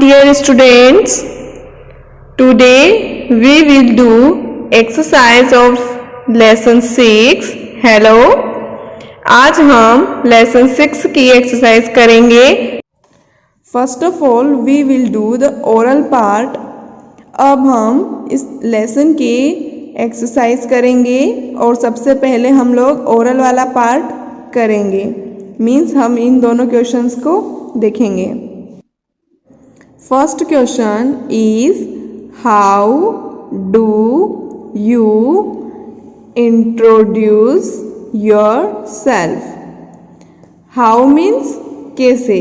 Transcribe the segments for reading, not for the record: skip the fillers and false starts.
dear students, today we will do exercise of lesson 6. Hello, आज हम lesson 6 की exercise करेंगे. First of all we will do the oral part. अब हम इस lesson की exercise करेंगे और सबसे पहले हम लोग oral वाला part करेंगे. मीन्स हम इन दोनों क्वेश्चंस को देखेंगे. First question is how do you introduce yourself? How means कैसे.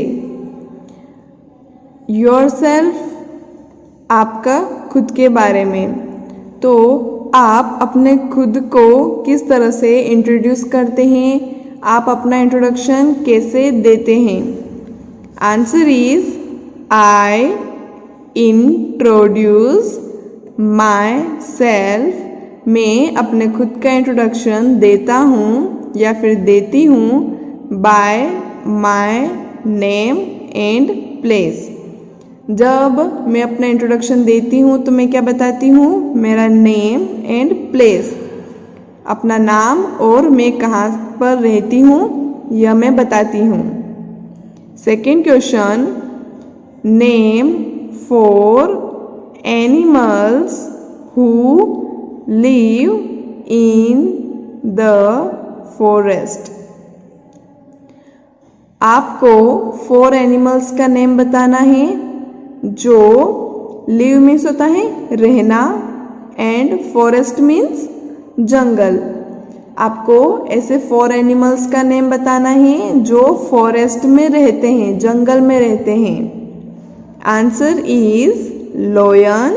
Yourself आपका खुद के बारे में. तो आप अपने खुद को किस तरह से इंट्रोड्यूस करते हैं, आप अपना इंट्रोडक्शन कैसे देते हैं. Answer is I introduce myself. मैं अपने खुद का इंट्रोडक्शन देता हूँ या फिर देती हूँ by my name and place. जब मैं अपना इंट्रोडक्शन देती हूँ तो मैं क्या बताती हूँ, मेरा नेम एंड प्लेस, अपना नाम और मैं कहाँ पर रहती हूँ यह मैं बताती हूँ. Second question, name four animals who live in the forest. आपको 4 एनिमल्स का नेम बताना है जो लिव मीन्स होता है रहना एंड फॉरेस्ट मीन्स जंगल. आपको ऐसे 4 एनिमल्स का नेम बताना है जो फॉरेस्ट में रहते हैं, जंगल में रहते हैं. Answer is lion,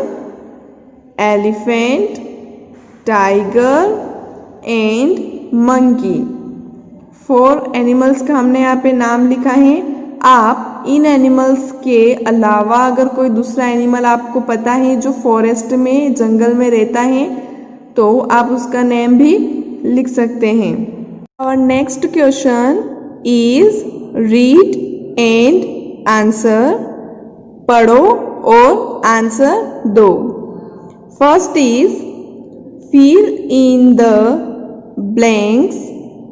elephant, tiger and monkey. 4 animals का हमने यहाँ पे नाम लिखा है. आप इन एनिमल्स के अलावा अगर कोई दूसरा एनिमल आपको पता है जो फॉरेस्ट में जंगल में रहता है तो आप उसका नेम भी लिख सकते हैं. और next question is read and answer. पढ़ो और आंसर दो. First is fill in the blanks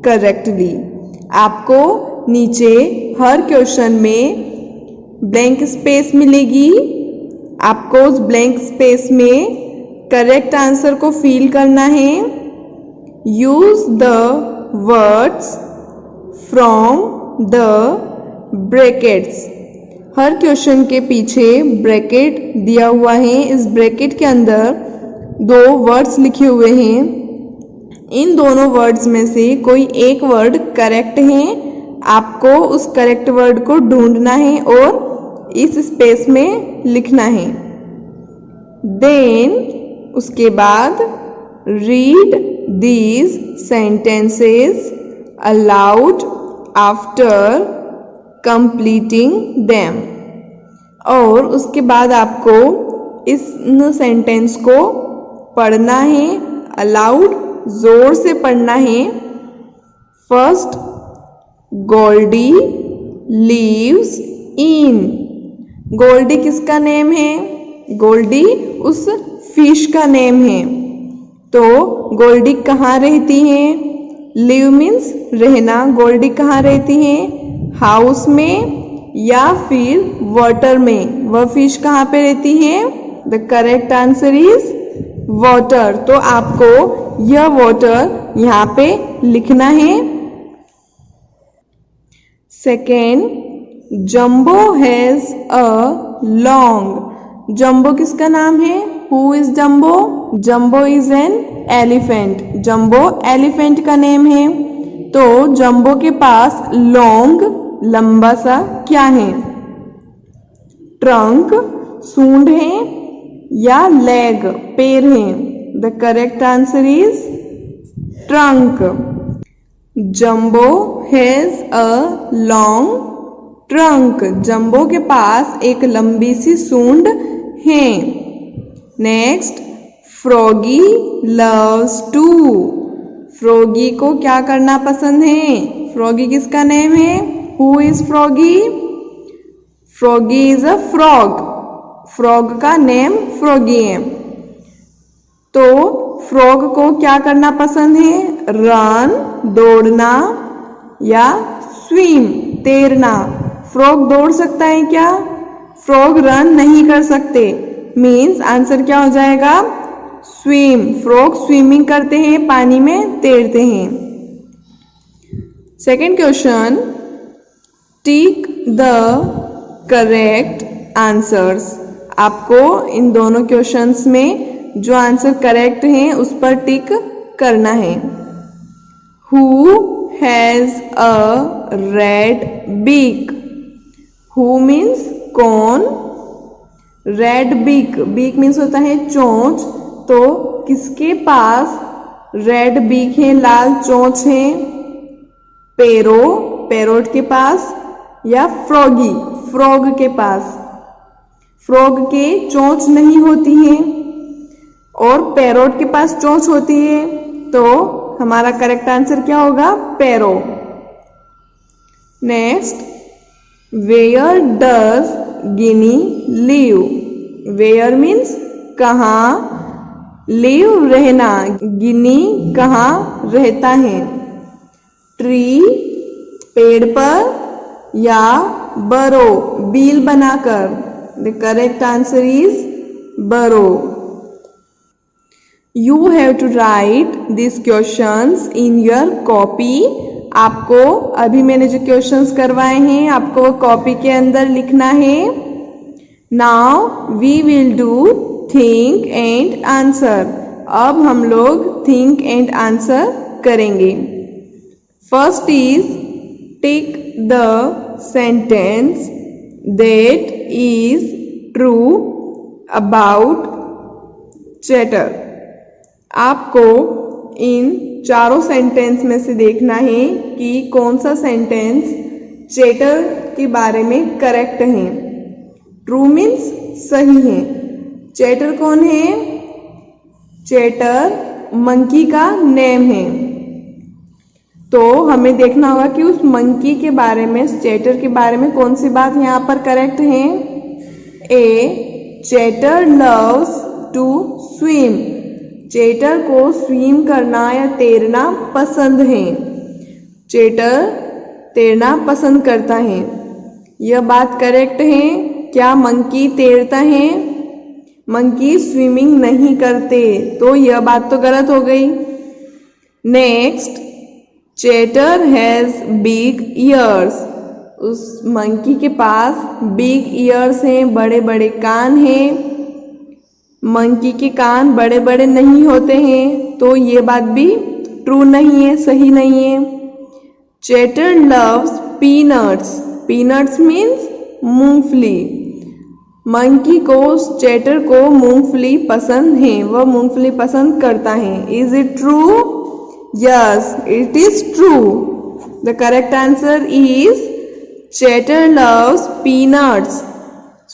correctly. आपको नीचे हर क्वेश्चन में ब्लैंक स्पेस मिलेगी. आपको उस ब्लैंक स्पेस में करेक्ट आंसर को फिल करना है. Use the words from the brackets. हर क्वेश्चन के पीछे ब्रैकेट दिया हुआ है. इस ब्रैकेट के अंदर 2 वर्ड्स लिखे हुए हैं. इन दोनों वर्ड्स में से कोई एक वर्ड करेक्ट है. आपको उस करेक्ट वर्ड को ढूंढना है और इस स्पेस में लिखना है. देन उसके बाद read these sentences allowed after completing them. और उसके बाद आपको इस सेंटेंस को पढ़ना है. अलाउड जोर से पढ़ना है. First, Goldie lives in. Goldie किसका नेम है? गोल्डी उस फिश का नेम है. तो गोल्डी कहाँ रहती है? लिव मीन्स रहना. गोल्डी कहाँ रहती है? हाउस में या फिर वाटर में. वह फिश कहाँ पे रहती है? The correct answer is water. तो आपको यह वाटर यहाँ पे लिखना है. Second, jumbo has a long. Jumbo किसका नाम है? Who is jumbo? Jumbo is an elephant. Jumbo elephant का नेम है. तो जंबो के पास लॉन्ग लंबा सा क्या है? ट्रंक सूंड है या लेग पैर है? The correct answer is trunk. Jumbo has a long trunk. Jumbo के पास एक लंबी सी सूंड है. Next, Froggy loves to. Froggy को क्या करना पसंद है? फ्रॉगी किसका नेम है? Who is Froggy? Froggy is a frog. Frog का नेम फ्रॉगी है। तो फ्रॉग को क्या करना पसंद है? रन दौड़ना या स्विम तैरना। फ्रॉग दौड़ सकता है क्या? फ्रॉग रन नहीं कर सकते। मीन्स आंसर क्या हो जाएगा? स्विम। फ्रॉग स्विमिंग करते हैं, पानी में तैरते हैं। Second question, tick the correct answers. आपको इन दोनों क्वेश्चंस में जो आंसर करेक्ट है उस पर टिक करना है। Who has a red beak? Who means कौन, रेड बीक, बीक मीन्स होता है चोंच। तो किसके पास रेड बीक है, लाल चोंच है? पेरो, पैरोट के पास, या फ्रॉगी, फ्रॉग के पास। फ्रॉग के चोंच नहीं होती है और पैरोट के पास चोंच होती है। तो हमारा करेक्ट आंसर क्या होगा? Parrot. Next, where does Ginny live? Where means कहाँ, लिव रहना, गिनी कहाँ रहता है? ट्री पेड़ पर, या बरो बील बनाकर? द करेक्ट आंसर इज बरो। You have to write these questions in your copy. आपको अभी मैंने जो क्वेश्चंस करवाए हैं आपको कॉपी के अंदर लिखना है। Now we will do think and answer. अब हम लोग think and answer करेंगे। First is take the sentence that is true about chatter. आपको इन चारों सेंटेंस में से देखना है कि कौन सा सेंटेंस चैटर के बारे में करेक्ट है। ट्रू मीन्स सही है। चैटर कौन है? चैटर मंकी का नेम है। तो हमें देखना होगा कि उस मंकी के बारे में, चैटर के बारे में कौन सी बात यहाँ पर करेक्ट है। A, chatter loves to swim. Chatter को स्विम करना या तैरना पसंद है। चैटर तैरना पसंद करता है। यह बात करेक्ट है। क्या मंकी तैरता है? मंकी स्विमिंग नहीं करते, तो यह बात तो गलत हो गई। Next, chatter has big years. उस मंकी के पास बिग ईयर्स हैं, बड़े बड़े कान हैं। मंकी के कान बड़े बड़े नहीं होते हैं, तो ये बात भी ट्रू नहीं है, सही नहीं है। Chatter loves peanuts. Peanuts means मूंगफली। मंकी को, चैटर को मूंगफली पसंद है, वह मूंगफली पसंद करता है। Is it true? Yes, it is true. The correct answer is chatter loves peanuts.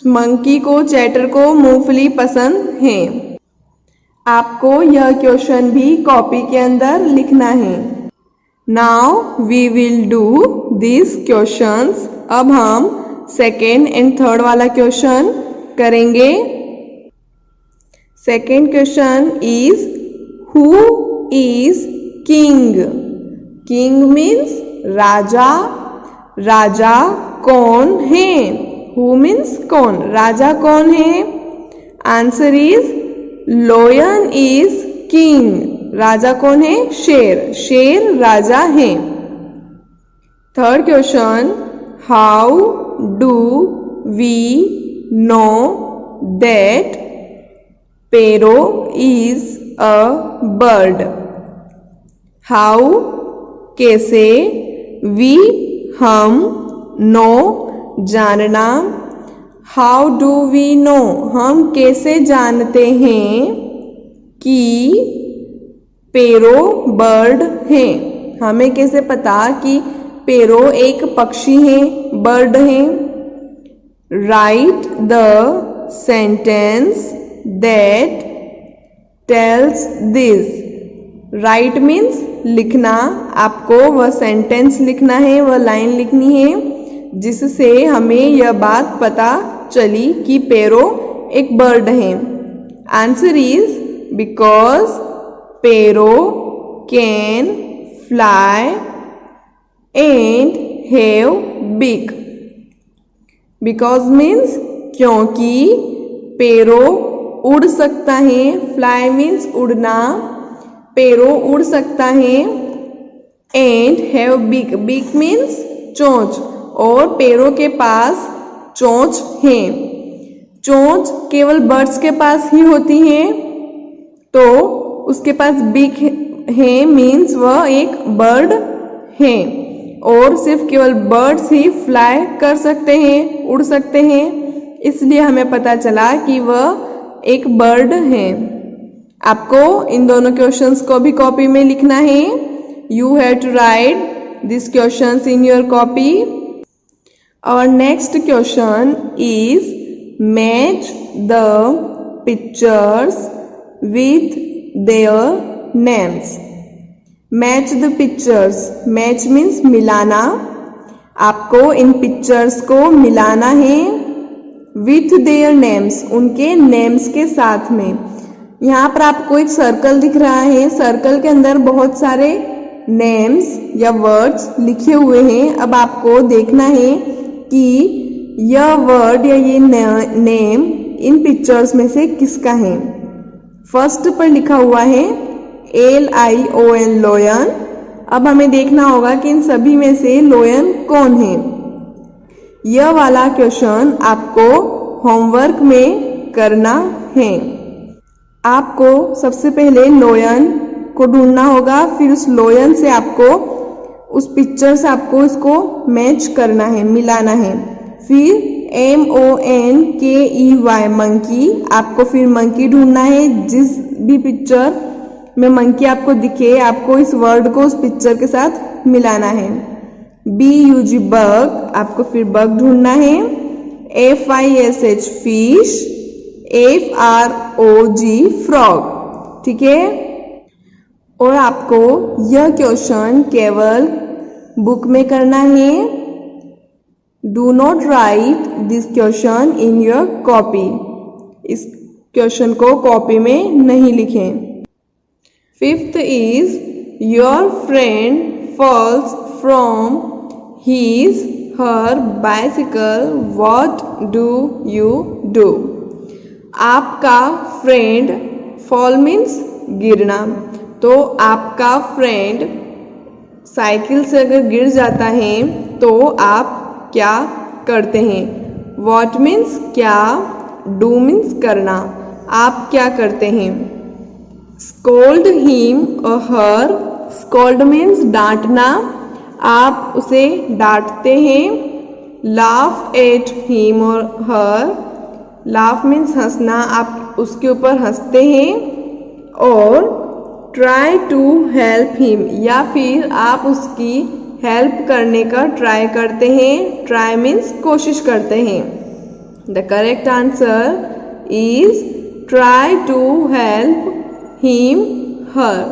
Monkey को, चैटर को मूंगफली पसंद है। आपको यह क्वेश्चन भी कॉपी के अंदर लिखना है। Now we will do this questions. अब हम सेकेंड एंड थर्ड वाला क्वेश्चन करेंगे। Second question is who is king? King means राजा। राजा कौन है? हु मीन्स कौन, राजा कौन है? Answer is lion is king. राजा कौन है? शेर। शेर राजा है। Third question, how do we know that parrot is a bird? How कैसे, वी हम, नो जानना। हाउ डू वी नो हम कैसे जानते हैं कि पैरो बर्ड है? हमें कैसे पता कि पैरो एक पक्षी है, बर्ड है? Right the sentence that tells this. Right means लिखना। आपको वह सेंटेंस लिखना है, वह लाइन लिखनी है जिससे हमें यह बात पता चली कि पैरो एक बर्ड है। Answer is because parrot can fly and have beak. Because means क्योंकि, पैरो उड़ सकता है, फ्लाई मीन्स उड़ना, पैरो उड़ सकता है, and have beak, beak means चोंच, और पैरो के पास चोंच है। चोंच केवल बर्ड्स के पास ही होती है, तो उसके पास बीक है मीन्स वह एक बर्ड है, और सिर्फ केवल बर्ड्स ही फ्लाई कर सकते हैं, उड़ सकते हैं, इसलिए हमें पता चला कि वह एक बर्ड है। आपको इन दोनों क्वेश्चंस को भी कॉपी में लिखना है। You have to write this questions in your copy. Our next question is match the pictures with their names. Match the pictures. Match means मिलाना। आपको इन पिक्चर्स को मिलाना है with their names, उनके नेम्स के साथ में। यहाँ पर आपको एक सर्कल दिख रहा है, सर्कल के अंदर बहुत सारे नेम्स या वर्ड्स लिखे हुए हैं। अब आपको देखना है कि यह वर्ड या ये नेम इन पिक्चर्स में से किसका है। फर्स्ट पर लिखा हुआ है LION, लोयन। अब हमें देखना होगा कि इन सभी में से लोयन कौन है। यह वाला क्वेश्चन आपको होमवर्क में करना है। आपको सबसे पहले लोयन को ढूंढना होगा, फिर उस लोयन से आपको, उस पिक्चर से आपको इसको मैच करना है, मिलाना है। फिर MONKEY, मंकी, आपको फिर मंकी ढूंढना है। जिस भी पिक्चर में मंकी आपको दिखे, आपको इस वर्ड को उस पिक्चर के साथ मिलाना है। BUG, बग, आपको फिर बग ढूंढना है। FISH, fish, FROG, frog. ठीक है, और आपको यह क्वेश्चन केवल बुक में करना है। Do not write this question in your copy. इस क्वेश्चन को कॉपी में नहीं लिखें। Fifth is your friend falls from his her bicycle, what do you do. आपका फ्रेंड, फॉल मीन्स गिरना, तो आपका फ्रेंड साइकिल से अगर गिर जाता है तो आप क्या करते हैं। व्हाट मीन्स क्या, डू मीन्स करना, आप क्या करते हैं। स्कोल्ड हिम और हर, स्कोल्ड मीन्स डांटना, आप उसे डांटते हैं। लाफ एट हिम और हर, लाफ मीन्स हंसना, आप उसके ऊपर हंसते हैं। और ट्राई टू हेल्प हिम, या फिर आप उसकी हेल्प करने का ट्राई करते हैं। ट्राई मीन्स कोशिश करते हैं। The correct answer is try to help him her.